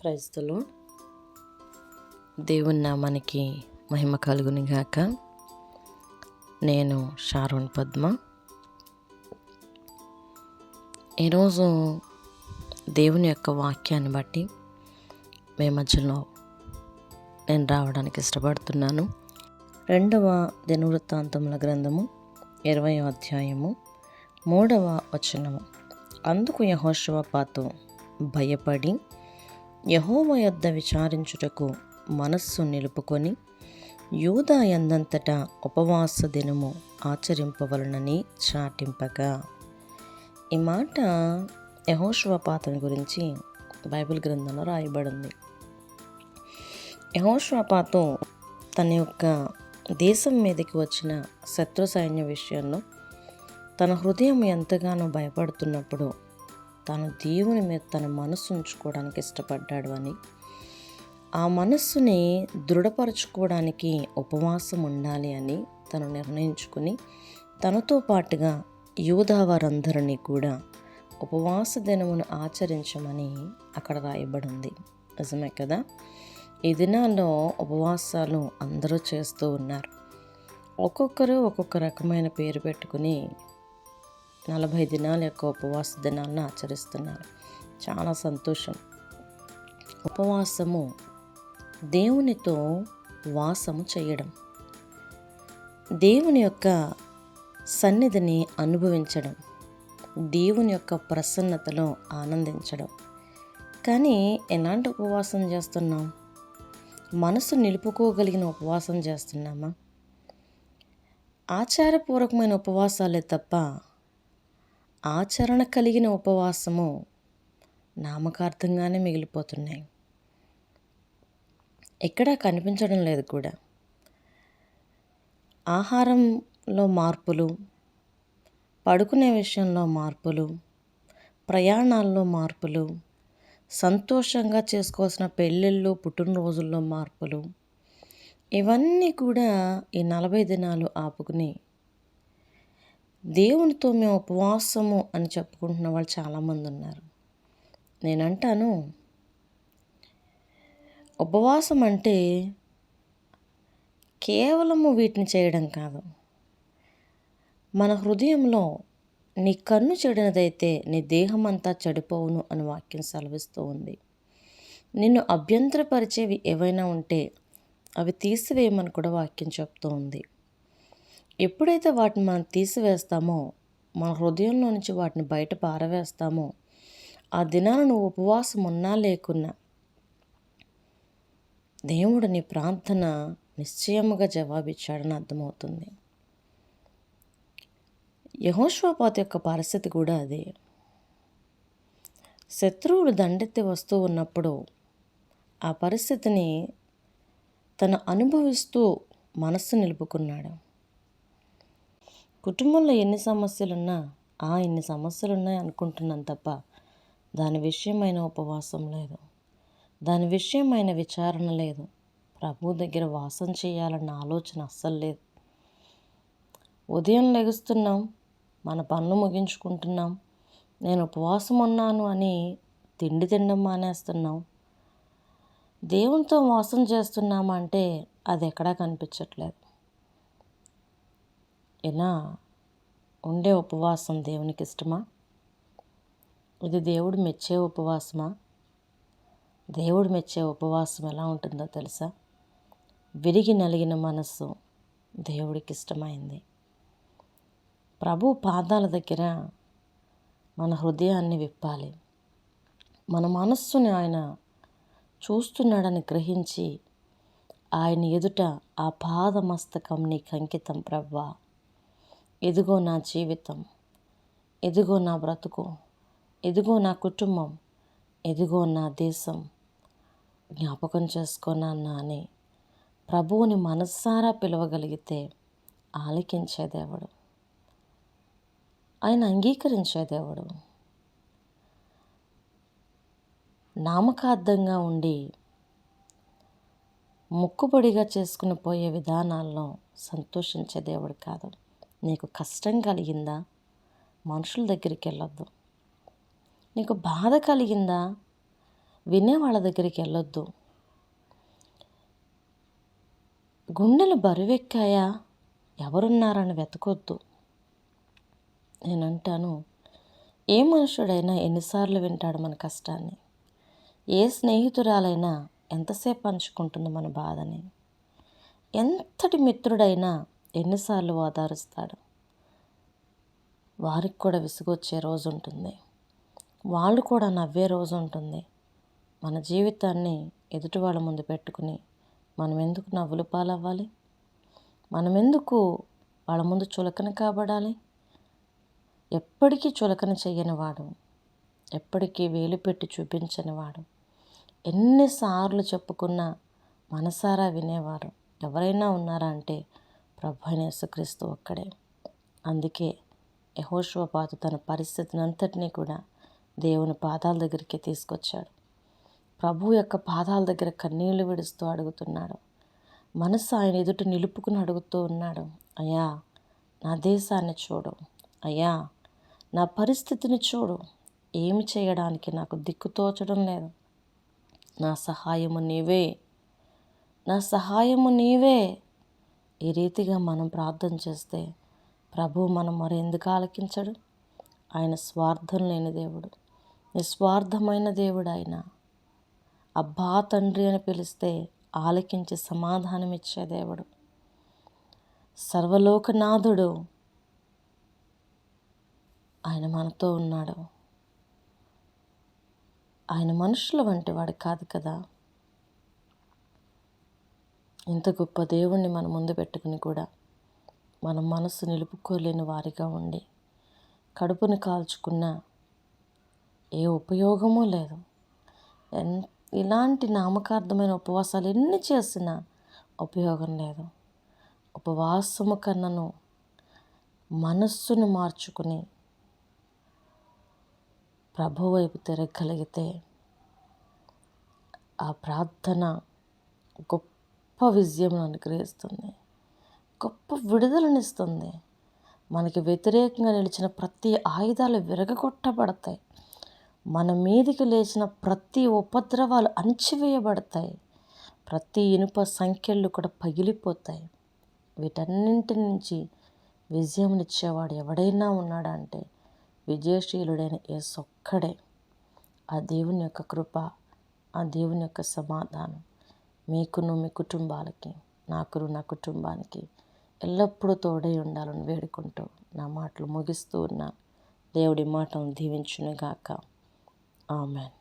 Praise the lord. దేవుని నామానికి మహిమ కలుగును గాక. నేను షారోన్ పద్మ. ఈరోజు దేవుని యొక్క వాక్యాన్ని బట్టి మీ మధ్యలో నేను రావడానికి ఇష్టపడుతున్నాను. 2వ దినవృత్తాంతముల గ్రంథము 20వ అధ్యాయము 3వ వచనము. అందుకు యెహోషువపాతు భయపడి యెహోవా యొద్ద విచారించుటకు మనస్సు నిలుపుకొని యూదా యందంతటా ఉపవాస దినము ఆచరింపవలనని చాటింపగా. ఈ మాట యెహోషువపాతుని గురించి బైబిల్ గ్రంథంలో రాయబడింది. యెహోషువపాతు తన యొక్క దేశం మీదకి వచ్చిన శత్రు సైన్య విషయంలో తన హృదయం ఎంతగానో భయపడుతున్నప్పుడు తను దేవుని మీద తన మనస్సు ఉంచుకోవడానికి ఇష్టపడ్డాడు అని, ఆ మనస్సుని దృఢపరచుకోవడానికి ఉపవాసం ఉండాలి అని తను నిర్ణయించుకుని తనతో పాటుగా యూదా వారందరినీ కూడా ఉపవాస దినమును ఆచరించమని అక్కడ రాయబడింది. నిజమే కదా. ఈ దినాల్లో ఉపవాసాలు అందరూ చేస్తూ ఉన్నారు. ఒక్కొక్కరు ఒక్కొక్క రకమైన పేరు పెట్టుకుని 40 దినాల యొక్క ఉపవాస దినాలను ఆచరిస్తున్నారు. చాలా సంతోషం. ఉపవాసము దేవునితో వాసము చేయడం, దేవుని యొక్క సన్నిధిని అనుభవించడం, దేవుని యొక్క ప్రసన్నతలో ఆనందించడం. కానీ ఎలాంటి ఉపవాసం చేస్తున్నాం? మనసు నిలుపుకోగలిగిన ఉపవాసం చేస్తున్నామా? ఆచారపూర్వకమైన ఉపవాసాలే తప్ప ఆచరణ కలిగిన ఉపవాసము నామకార్థంగానే మిగిలిపోతున్నాయి. ఎక్కడా కనిపించడం లేదు కూడా. ఆహారంలో మార్పులు, పడుకునే విషయంలో మార్పులు, ప్రయాణాల్లో మార్పులు, సంతోషంగా చేసుకోవాల్సిన పెళ్ళిళ్ళు, పుట్టినరోజుల్లో మార్పులు, ఇవన్నీ కూడా ఈ 40 దినాలు ఆపుకుని దేవునితో మేము ఉపవాసము అని చెప్పుకుంటున్న వాళ్ళు చాలామంది ఉన్నారు. నేనంటాను, ఉపవాసం అంటే కేవలము వీటిని చేయడం కాదు. మన హృదయంలో నీ కన్ను చెడినదైతే నీ దేహం అంతా చెడిపోవును అని వాక్యం సెలవిస్తూ ఉంది. నిన్ను అభ్యంతరపరిచేవి ఏవైనా ఉంటే అవి తీసివేయమని కూడా వాక్యం చెప్తూ ఉంది. ఎప్పుడైతే వాటిని మనం తీసివేస్తామో, మన హృదయంలో నుంచి వాటిని బయట పారవేస్తామో, ఆ దినాన నువ్వు ఉపవాసం ఉన్నా లేకున్నా దేవుడు నీ ప్రార్థన నిశ్చయముగా జవాబిచ్చాడని అర్థమవుతుంది. యెహోషువపాతు యొక్క పరిస్థితి కూడా అదే. శత్రువులు దండెత్తి వస్తూ ఉన్నప్పుడు ఆ పరిస్థితిని తను అనుభవిస్తూ మనస్సు నిలుపుకున్నాడు. కుటుంబంలో ఎన్ని సమస్యలున్నా ఇన్ని సమస్యలున్నాయి అనుకుంటున్నాను తప్ప దాని విషయమైన ఉపవాసం లేదు, దాని విషయమైన విచారణ లేదు, ప్రభు దగ్గర వాసం చేయాలన్న ఆలోచన అస్సలు లేదు. ఉదయం లెగుస్తున్నాం, మన పనులు ముగించుకుంటున్నాం, నేను ఉపవాసం ఉన్నాను అని తిండి తినడం మానేస్తున్నాం. దేవునితో వాసం చేస్తున్నామంటే అది ఎక్కడా కనిపించట్లేదు. ఇలా ఉండే ఉపవాసం దేవునికి ఇష్టమా? ఇది దేవుడు మెచ్చే ఉపవాసమా? దేవుడు మెచ్చే ఉపవాసం ఎలా ఉంటుందో తెలుసా? విరిగి నలిగిన మనస్సు దేవుడికి ఇష్టమైంది. ప్రభు పాదాల దగ్గర మన హృదయాన్ని విప్పాలి. మన మనస్సుని ఆయన చూస్తున్నాడని గ్రహించి ఆయన ఎదుట ఆ పాదమస్తకం నీకు అంకితం ప్రభువా, ఎదుగో నా జీవితం, ఎదుగో నా బ్రతుకు, ఎదుగో నా కుటుంబం, ఎదుగో నా దేశం, జ్ఞాపకం చేసుకోనన్నా అని ప్రభువుని మనస్సారా పిలవగలిగితే ఆలకించే దేవుడు, ఆయన అంగీకరించే దేవుడు. నామకార్థంగా ఉండి మొక్కుబడిగా చేసుకుని పోయే విధానాల్లో సంతోషించే దేవుడు కాదు. నీకు కష్టం కలిగిందా? మనుషుల దగ్గరికి వెళ్ళొద్దు. నీకు బాధ కలిగిందా? వినే వాళ్ళ దగ్గరికి వెళ్ళొద్దు. గుండెలు బరువెక్కాయా, ఎవరున్నారని వెతకొద్దు. నేనంటాను, ఏ మనుషుడైనా ఎన్నిసార్లు వింటాడు మన కష్టాన్ని? ఏ స్నేహితురాలైనా ఎంతసేపు పంచుకుంటుంది మన బాధని? ఎంతటి మిత్రుడైనా ఎన్నిసార్లు ఓదారుస్తాడు? వారికి కూడా విసుగొచ్చే రోజు ఉంటుంది, వాళ్ళు కూడా నవ్వే రోజు ఉంటుంది. మన జీవితాన్ని ఎదుటి వాళ్ళ ముందు పెట్టుకుని మనం ఎందుకు నవ్వుల పాలవ్వాలి? మనం ఎందుకు వాళ్ళ ముందు చులకన కాబడాలి? ఎప్పటికీ చులకన చెయ్యనివాడు, ఎప్పటికీ వేలు పెట్టి చూపించనివాడు, ఎన్నిసార్లు చెప్పుకున్నా మనసారా వినేవారు ఎవరైనా ఉన్నారా అంటే ప్రభువైన యేసుక్రీస్తు ఒక్కడే. అందుకే యెహోషువపాతు తన పరిస్థితిని అంతటినీ కూడా దేవుని పాదాల దగ్గరికి తీసుకొచ్చాడు. ప్రభు యొక్క పాదాల దగ్గర కన్నీళ్లు విడుస్తూ అడుగుతున్నాడు. మనసు ఆయన ఎదుట నిలుపుకుని అడుగుతూ ఉన్నాడు, అయ్యా నా దేశాన్ని చూడు, అయ్యా నా పరిస్థితిని చూడు, ఏమి చేయడానికి నాకు దిక్కు తోచడం లేదు, నా సహాయము నీవే, నా సహాయము నీవే. ఈ రీతిగా మనం ప్రార్థన చేస్తే ప్రభు మనం మరెందుకు ఆలకించడు? ఆయన స్వార్థం లేని దేవుడు, నిస్వార్థమైన దేవుడు ఆయన. అబ్బా తండ్రి అని పిలిస్తే ఆలకించి సమాధానం ఇచ్చే దేవుడు, సర్వలోకనాథుడు. ఆయన మనతో ఉన్నాడు. ఆయన మనుషుల వంటి వాడు కాదు కదా. ఇంత గొప్ప దేవుణ్ణి మన ముందు పెట్టుకుని కూడా మనం మనసు నిలుపుకోలేని వారిగా ఉండి కడుపుని కాల్చుకున్న ఏ ఉపయోగమూ లేదు. ఇలాంటి నామకార్థమైన ఉపవాసాలు ఎన్ని చేసినా ఉపయోగం లేదు. ఉపవాసము కన్నను మనస్సును మార్చుకుని ప్రభు వైపు తిరగలిగితే ఆ ప్రార్థన గొప్ప విజయం అనుగ్రహిస్తుంది, గొప్ప విడుదలనిస్తుంది. మనకి వ్యతిరేకంగా నిలిచిన ప్రతి ఆయుధాలు విరగగొట్టబడతాయి. మన మీదికి లేచిన ప్రతి ఉపద్రవాలు అణిచివేయబడతాయి. ప్రతి ఇనుప సంఖ్యలు కూడా పగిలిపోతాయి. వీటన్నింటి నుంచి విజయమునిచ్చేవాడు ఎవడైనా ఉన్నాడంటే విజయశీలుడైన యేసు ఒక్కడే. ఆ దేవుని యొక్క కృప, ఆ దేవుని యొక్క సమాధానం మీకును మీ కుటుంబాలకి, నాకును నా కుటుంబానికి ఎల్లప్పుడూ తోడై ఉండాలని వేడుకుంటూ నా మాటలు ముగిస్తూ ఉన్నాను. దేవుడి మాటను దీవించునుగాక. ఆమెన్.